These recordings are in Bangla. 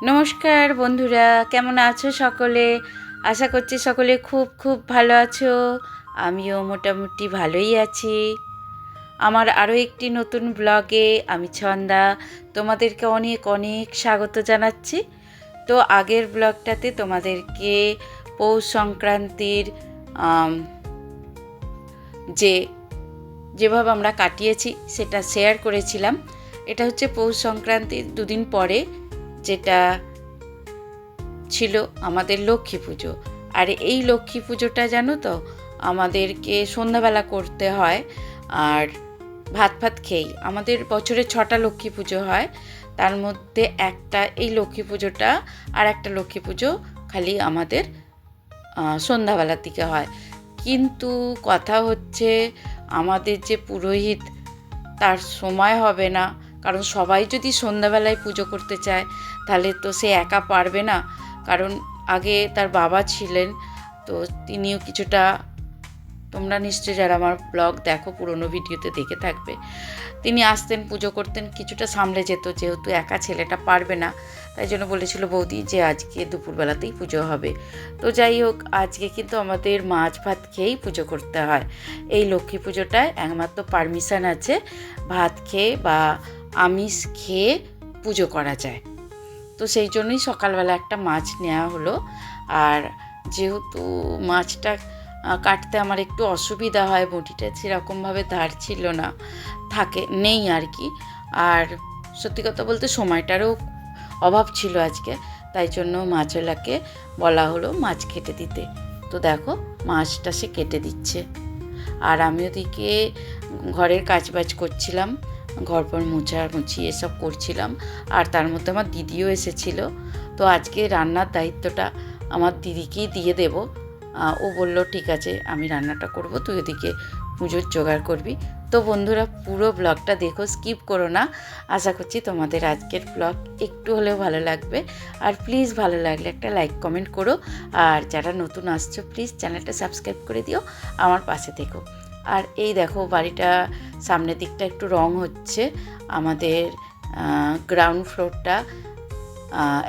নমস্কার বন্ধুরা, কেমন আছো সকলে? আশা করছি সকলে খুব খুব ভালো আছো। আমিও মোটামুটি ভালোই আছি। আমার আরও একটি নতুন ব্লগে আমি ছন্দা তোমাদেরকে অনেক অনেক স্বাগত জানাচ্ছি। তো আগের ব্লগটাতে তোমাদেরকে পৌষ সংক্রান্তির যেভাবে আমরা কাটিয়েছি সেটা শেয়ার করেছিলাম। এটা হচ্ছে পৌষ সংক্রান্তির দুদিন পরে, যেটা ছিল আমাদের লক্ষ্মী পুজো। আর এই লক্ষ্মী পুজোটা জানো তো আমাদেরকে সন্ধ্যাবেলা করতে হয়। আর ভাত খেয়েই আমাদের বছরে 6টা লক্ষ্মী পুজো হয়, তার মধ্যে একটা এই লক্ষ্মী পুজোটা, আর একটা লক্ষ্মী পুজো খালি আমাদের সন্ধ্যাবেলার দিকে হয়। কিন্তু কথা হচ্ছে আমাদের যে পুরোহিত, তার সময় হবে না, কারণ সবাই যদি সন্ধ্যাবেলায় পুজো করতে চায় তাহলে তো সে একা পারবে না। কারণ আগে তার বাবা ছিলেন, তো তিনিও কিছুটা, তোমরা নিশ্চয়ই যারা আমার ব্লগ দেখো পুরনো ভিডিওতে দেখে থাকবে, তিনি আসতেন পুজো করতেন, কিছুটা সামলে যেত, যেহেতু একা ছেলেটা পারবে না। তাই জন্য বলেছিল বৌদি যে আজকে দুপুরবেলাতেই পুজো হবে। তো যাই হোক, আজকে কিন্তু আমাদের মাছ ভাত খেয়েই পুজো করতে হয়। এই লক্ষ্মী পুজোটায় একমাত্র পারমিশন আছে ভাত খেয়ে বা আমিষ খেয়ে পুজো করা যায়। তো সেই জন্যই সকালবেলা একটা মাছ নেওয়া হলো। আর যেহেতু মাছটা কাটতে আমার একটু অসুবিধা হয়, বটিটা সেরকমভাবে ধার ছিল না, নেই আর কি। আর সত্যি কথা বলতে সময়টারও অভাব ছিল আজকে, তাই জন্য মাছওয়ালাকে বলা হলো মাছ কেটে দিতে। তো দেখো মাছটা সে কেটে দিচ্ছে, আর আমি ওদিকে ঘরের কাজবাজ করছিলাম, ঘরপর মোছামুছি এসব করছিলাম। আর তার মধ্যে আমার দিদিও এসেছিল। তো আজকে রান্নার দায়িত্বটা আমার দিদিকেই দিয়ে দেব। ও বলল ঠিক আছে আমি রান্নাটা করব, তুই ওদিকে পুজোর জোগাড় করবি। তো বন্ধুরা পুরো ব্লগটা দেখো, স্কিপ করো না। আশা করছি তোমাদের আজকের ব্লগ একটু হলেও ভালো লাগবে। আর প্লিজ ভালো লাগলে একটা লাইক কমেন্ট করো। আর যারা নতুন আসছো প্লিজ চ্যানেলটা সাবস্ক্রাইব করে দিও, আমার পাশে থেকো। আর এই দেখো বাড়িটা সামনের দিকটা একটু রং হচ্ছে। আমাদের গ্রাউন্ড ফ্লোরটা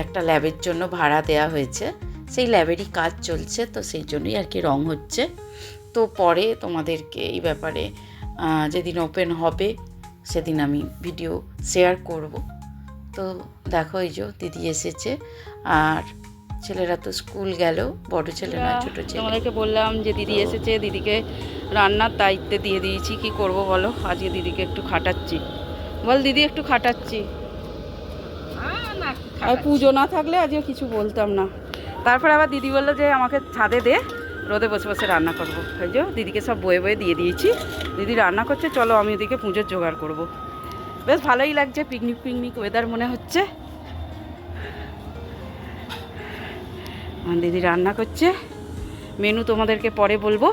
একটা ল্যাবের জন্য ভাড়া দেওয়া হয়েছে, সেই ল্যাবেরই কাজ চলছে, তো সেই জন্যই আর কি রং হচ্ছে। তো পরে তোমাদেরকে এই ব্যাপারে যেদিন ওপেন হবে সেদিন আমি ভিডিও শেয়ার করব। তো দেখো এই যে দিদি এসেছে, আর ছেলেরা তো স্কুল গেল, বড় ছেলে না ছোটো ছেলে। তোমাদেরকে বললাম যে দিদি এসেছে, দিদিকে রান্নার দায়িত্বে দিয়ে দিয়েছি। কি করব বলো, আজকে দিদিকে একটু খাটাচ্ছি। বল দিদি একটু খাটাচ্ছি। আর পুজো না থাকলে আজকে কিছু বলতাম না। তারপরে আবার দিদি বললো যে আমাকে ছাদে দে, রোদে বসে বসে রান্না করবো। এই যে দিদিকে সব বয়ে বয়ে দিয়ে দিয়েছি, দিদি রান্না করছে, চলো আমি ওদিকে পুজোর জোগাড় করব। বেশ ভালোই লাগছে, পিকনিক পিকনিক ওয়েদার মনে হচ্ছে। দিদি রান্না করছে, মেনু তোমাদেরকে পরে বলবো।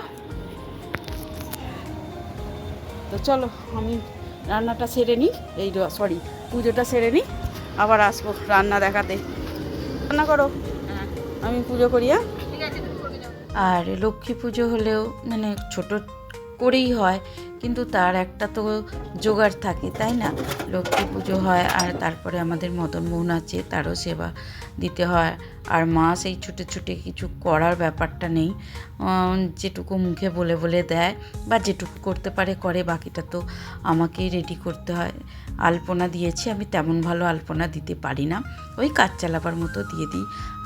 তো চলো আমি রান্নাটা সেরে নিই, পুজোটা সেরে নিই, আবার আসবো রান্না দেখাতে। রান্না করো, আমি পুজো করি। আর লক্ষ্মী পুজো হলেও মানে ছোট করেই হয়, কিন্তু তার একটা তো জোগাড় থাকে, তাই না? লক্ষ্মী পুজো হয় আর তারপরে আমাদের মদন মোহন আছে, তারও সেবা দিতে হয়। আর মা সেই ছুটে ছুটে কিছু করার ব্যাপারটা নেই, যেটুকু মুখে বলে বলে দেয় বা যেটুকু করতে পারে করে, বাকিটা তো আমাকেই রেডি করতে হয়। আলপনা দিয়েছি, আমি তেমন ভালো আলপনা দিতে পারি না, ওই কাজ চালাবার মতো দিয়ে দিই।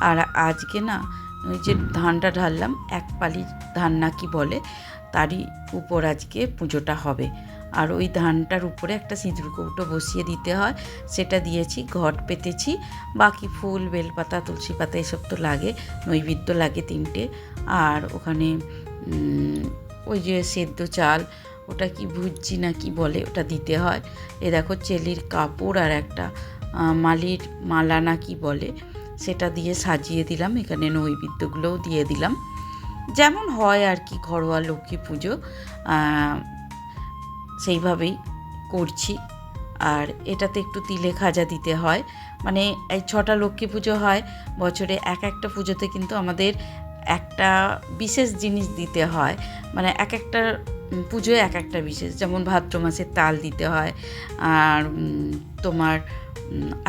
আর আজকে না ওই যে ধানটা ঢাললাম, এক পালি ধান না কি বলে, তারই উপর আজকে পুজোটা হবে। আর ওই ধানটার উপরে একটা সিঁদুর কৌটো বসিয়ে দিতে হয়, সেটা দিয়েছি, ঘট পেতেছি। বাকি ফুল বেলপাতা তুলসী পাতা এসব তো লাগে, নৈবেদ্য লাগে 3টে। আর ওখানে ওই যে সেদ্ধ চাল, ওটা কি ভুজি না কি বলে, ওটা দিতে হয়। এ দেখো চেলির কাপড় আর একটা মালির মালা না কি বলে, সেটা দিয়ে সাজিয়ে দিলাম। এখানে নৈবেদ্যগুলোও দিয়ে দিলাম, যেমন হয় আর কি ঘরোয়া লক্ষ্মী পুজো, সেইভাবেই করছি। আর এটাতে একটু তিলে খাজা দিতে হয়, মানে এই 6টা লক্ষ্মী পুজো হয় বছরে, একটা পুজোতে কিন্তু আমাদের একটা বিশেষ জিনিস দিতে হয়, মানে একটা পুজোয় একটা বিশেষ, যেমন ভাদ্র মাসে তাল দিতে হয়, আর তোমার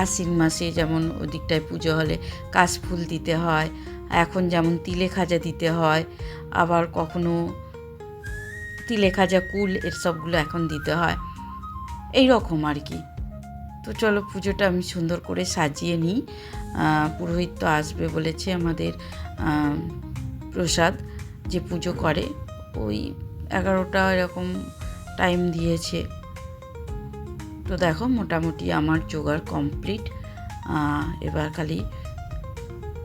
আশ্বিন মাসে যেমন ওদিকটায় পুজো হলে কাশফুল দিতে হয়, এখন যেমন তিলে খাজা দিতে হয়, আবার কখনো তিলে খাজা কুল এর সবগুলো এখন দিতে হয়, এই রকম আর কি। তো চলো পুজোটা আমি সুন্দর করে সাজিয়ে নিই। পুরোহিত তো আসবে বলেছে, আমাদের প্রসাদ যে পুজো করে ওই 11টা এরকম টাইম দিয়েছে। তো দেখো মোটামুটি আমার জোগাড় কমপ্লিট। এবার খালি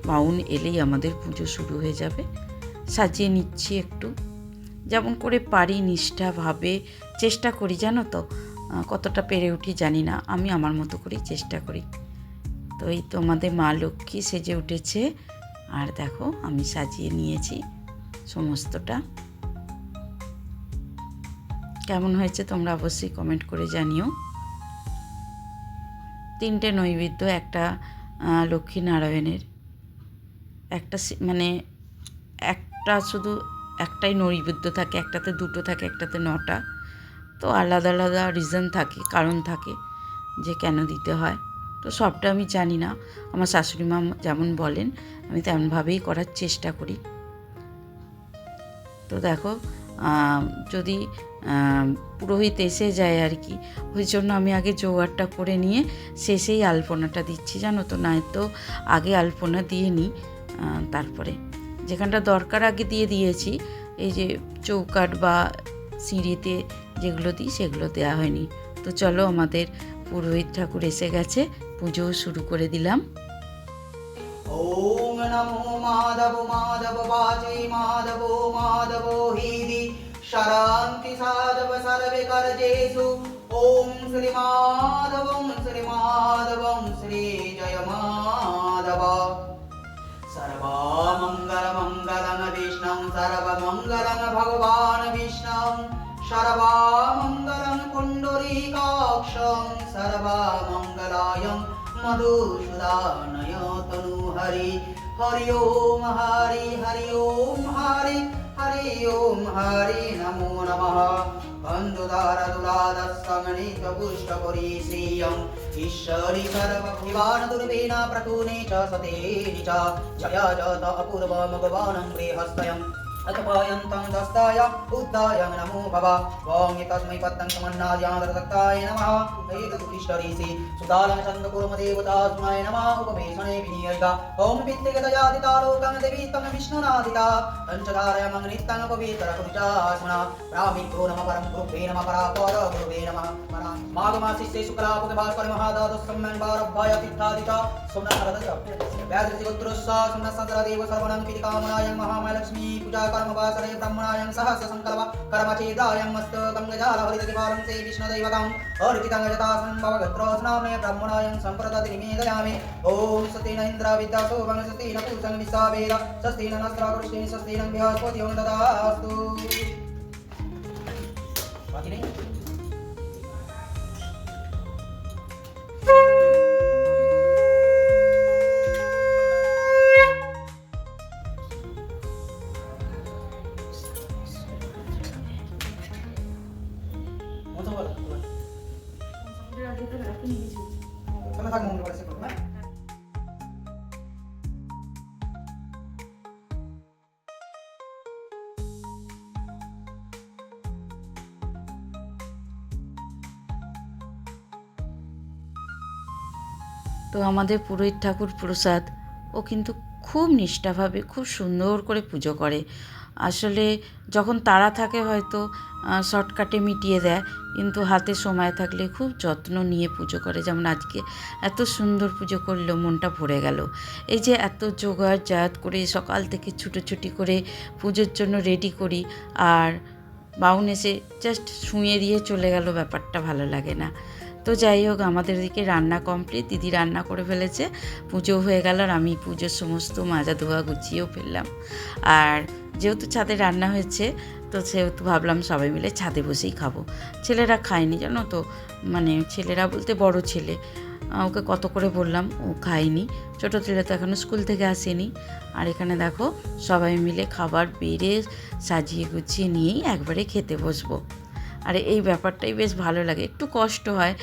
বাউন এলেই আমাদের পুজো শুরু হয়ে যাবে। সাজিয়ে নিচ্ছি একটু, যেমন করে পারি নিষ্ঠাভাবে চেষ্টা করি, জানো তো কতটা পেরে উঠি জানি না, আমি আমার মতো করেই চেষ্টা করি। তো এই তো আমাদের মা লক্ষ্মী সেজে উঠেছে, আর দেখো আমি সাজিয়ে নিয়েছি সমস্তটা। কেমন হয়েছে তোমরা অবশ্যই কমেন্ট করে জানিও। 3টে নৈবেদ্য, একটা লক্ষ্মীনারায়ণের, একটা মানে একটা শুধু একটাই নৈবেদ্য থাকে, একটাতে 2টো থাকে, একটাতে 9টা। তো আলাদা আলাদা রিজন থাকে, কারণ থাকে যে কেন দিতে হয়। তো সবটা আমি জানি না, আমার শাশুড়ি মা যেমন বলেন আমি তেমনভাবেই করার চেষ্টা করি। তো দেখো যদি পুরোহিত এসে যায় আর কি, ওই জন্য আমি আগে জোগাড়টা করে নিয়ে শেষেই আলপনাটা দিচ্ছি, জানো তো, নয়তো আগে আলপনা দিয়ে নিই, তারপরে যেখানটা দরকার আগে দিয়ে দিয়েছি। এই যে চৌকাঠ বা সিঁড়িতে যেগুলো দিই সেগুলো দেওয়া হয়নি। তো চলো আমাদের পুরোহিত ঠাকুর এসে গেছে, পুজোও শুরু করে দিলাম। ওম নমো মাধব মাধব বাচে মাধব মাধব হিদি শান্তি সাধব সর্বে কার্যেষু। ওম শ্রী মাধবং শ্রী জয় মাধব। সর্বমঙ্গলমঙ্গলং বিষ্ণুং সর্বমঙ্গলং ভগবান বিষ্ণুং সর্বমঙ্গলং পুণ্ডরীকাক্ষং সর্বমঙ্গলায়ং মধুসূদনায় তনু হরি। হরি ওম হরি হরি ওম হরি হরি ওম হরি নমো নমঃ। বন্ধুদারদুলাদস্সংনিত পুষ্টকরি শ্রিয়ং ঈশ্বরী সর্বভুবান দুর্বেণ প্রতুনে চ সতেনি চ জয়া জত অপূর্বমগবানং গৃহস্থয়ং अतपायन्तं दस्ताय उद्दाय नमो भव। ॐ एतस्मै पत्तं समन्नाद्यादत्ताय नमः। एतदुष्टरीसि सुदालं चन्द्रकुर्मदेवतास्मै नमः। उपवेशने विनियोगा ॐ पित्तिगतयादितालोकं देवी तं विष्णुनादिता पञ्चधारयमं नित्यं पवित्रकुरुचास्मना। ब्राह्मीभ्यो नमः परं गुरुभ्ये नमः परापर गुरुवे नमः। माघमासिस्ये शुक्लापदभास्कर महादादुस्सम्मन्वारभ्याय तीर्थादिता सोमनाथरदच व्याधृतिगोत्रोस्सा सोमनाथसंकरदेव सर्वणं पितिकामनायं महामालक्ष्मी पूजा कर्मवासरे ब्रह्मणायं सहस्र संकल्प कर्मचेदायं मस्तकं गजालहरितदिवारं से विष्णुदैवतं अर्चितं गजतासं भवगत्रोस्नामे ब्रह्मणायं सम्प्रदति निवेदयामि। ॐ स्वस्ति न इन्द्र विद्यासो वं स्वस्ति न पूषं विश्वावेद स्वस्ति न नस्त्रावृष्टिः स्वस्ति न बृहस्पतिः ददास्तु। बाकी नहीं sama tak mau ngeluarin sekolah, nah? তো আমাদের পুরোহিত ঠাকুর প্রসাদ ও কিন্তু খুব নিষ্ঠাভাবে খুব সুন্দর করে পুজো করে। আসলে যখন তাড়া থাকে হয়তো শর্টকাটে মিটিয়ে দেয়, কিন্তু হাতে সময় থাকলে খুব যত্ন নিয়ে পুজো করে। যেমন আজকে এত সুন্দর পুজো করলো, মনটা ভরে গেল। এই যে এত জোগাড় জাত করে সকাল থেকে ছুটোছুটি করে পুজোর জন্য রেডি করি, আর বাউন এসে জাস্ট শুঁয়ে দিয়ে চলে গেল, ব্যাপারটা ভালো লাগে না। তো যাই হোক, আমাদের দিকে রান্না কমপ্লিট, দিদি রান্না করে ফেলেছে, পুজো হয়ে গেল, আর আমি পুজোর সমস্ত মাজা ধোয়া গুছিয়েও ফেললাম। আর যেহেতু ছাদে রান্না হয়েছে, তো সেহেতু ভাবলাম সবাই মিলে ছাদে বসেই খাবো। ছেলেরা খায়নি, জানো তো, মানে ছেলেরা বলতে বড় ছেলে, ওকে কত করে বললাম, ও খায়নি। ছোটো ছেলে তো এখনও স্কুল থেকে আসেনি। আর এখানে দেখো সবাই মিলে খাবার বেড়ে সাজিয়ে গুছিয়ে নিয়েই একবারে খেতে বসবো। আর এই ব্যাপারটাই বেশ ভালো লাগে। একটু কষ্ট হয়,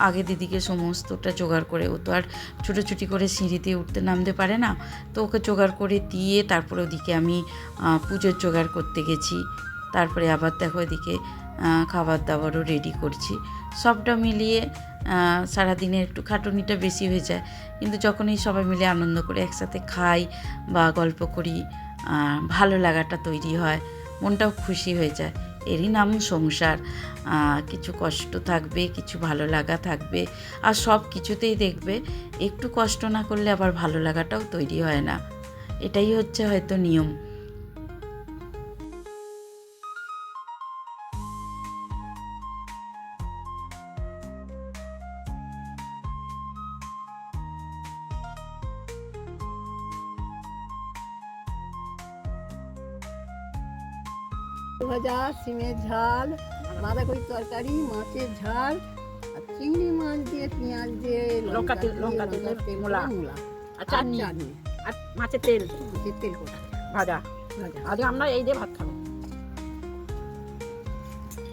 আগে দিদিকে সমস্তটা জোগাড় করে, ও তো আর ছুটোছুটি করে সিঁড়িতে উঠতে নামতে পারে না, তো ওকে জোগাড় করে দিয়ে তারপরে ওদিকে আমি পুজোর জোগাড় করতে গেছি। তারপরে আবার দেখো এদিকে খাবার দাবারও রেডি করছি। সবটা মিলিয়ে সারাদিনে একটু খাটুনিটা বেশি হয়ে যায়, কিন্তু যখনই সবাই মিলে আনন্দ করে একসাথে খাই বা গল্প করি, ভালো লাগাটা তৈরি হয়, মনটাও খুশি হয়ে যায়। এরই নাম সংসার। কিছু কষ্ট থাকবে, কিছু ভালো লাগা থাকবে, আর সব কিছুতেই দেখবে একটু কষ্ট না করলে আবার ভালো লাগাটাও তৈরি হয় না। এটাই হচ্ছে হয়তো নিয়ম। ভাজা, সিমের ঝাল, বাঁধাকপি তরকারি, মাছের ঝাল, আর চিংড়ি মাছ দিয়ে পেঁয়াজ দিয়ে লঙ্কা তেল, মূলা। আর চাটনি, আর মাছের তেল, তেল কোটা ভাজা। ভাজা আজ আমরা এই দিয়ে ভাত খাবো।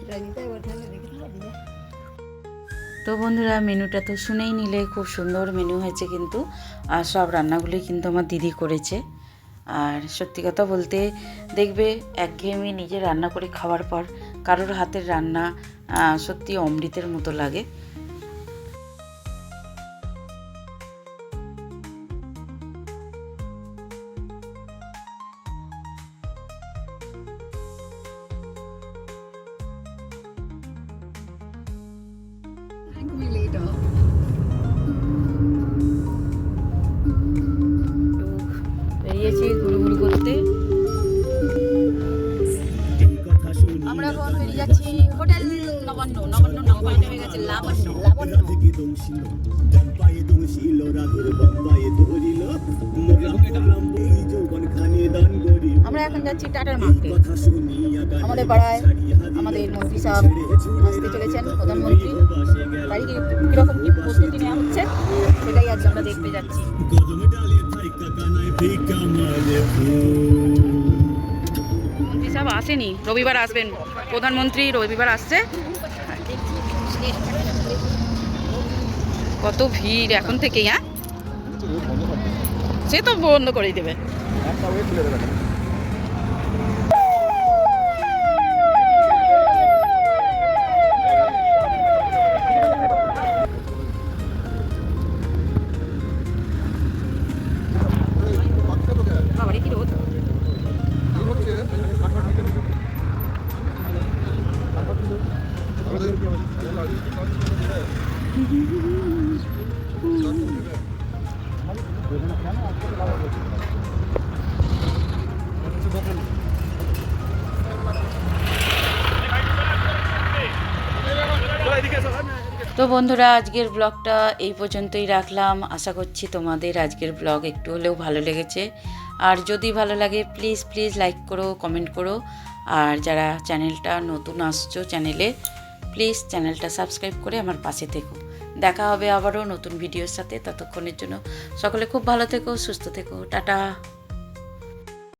রাইনিতে এবার ঠান্ডা দেখে দিলে তো বন্ধুরা, মেনুটা তো শুনেই নিলে, খুব সুন্দর মেনু হয়েছে কিন্তু। আর সব রান্নাগুলোই কিন্তু আমার দিদি করেছে। আর সত্যি কথা বলতে দেখবে একঘেয়েমি নিজে রান্না করে খাওয়ার পর কারোর হাতের রান্না সত্যি অমৃতের মতো লাগে। লেট হবে। বেরিয়েছি ঘুরু করতে। আমরা এখন বেরিয়ে যাচ্ছি হোটেল নবান্ন। নবান্ন নাম পাল্টে হয়ে গেছে লাবণ্য। লাবণ্য আমরা এখন যাচ্ছি টাটার মার্কেটে। আমাদের পাড়ায় আমাদের মন্ত্রী সাহেব আসতে চলেছেন, প্রধানমন্ত্রী। তাই কীরকম কি প্রস্তুতি নেওয়া হচ্ছে সেটাই আজ আমরা দেখতে যাচ্ছি। মন্ত্রী সাহেব আসেনি, রবিবার আসবেন। প্রধানমন্ত্রী রবিবার আসছে। কত ভিড় এখন থেকেই। হ্যাঁ, সে তো বন্ধ করেই দেবে। বাবারে কি রোদ! তো বন্ধুরা, আজকের ব্লগটা এই পর্যন্তই রাখলাম। আশা করছি তোমাদের আজকের ব্লগ একটু হলেও ভালো লেগেছে। আর যদি ভালো লাগে প্লিজ প্লিজ লাইক করো, কমেন্ট করো। আর যারা চ্যানেলটা নতুন আসছো চ্যানেলে, প্লিজ চ্যানেলটা সাবস্ক্রাইব করে আমার পাশে থেকো। দেখা হবে আবারও নতুন ভিডিওর সাথে। ততক্ষণের জন্য সকলে খুব ভালো থেকো, সুস্থ থেকো। টাটা।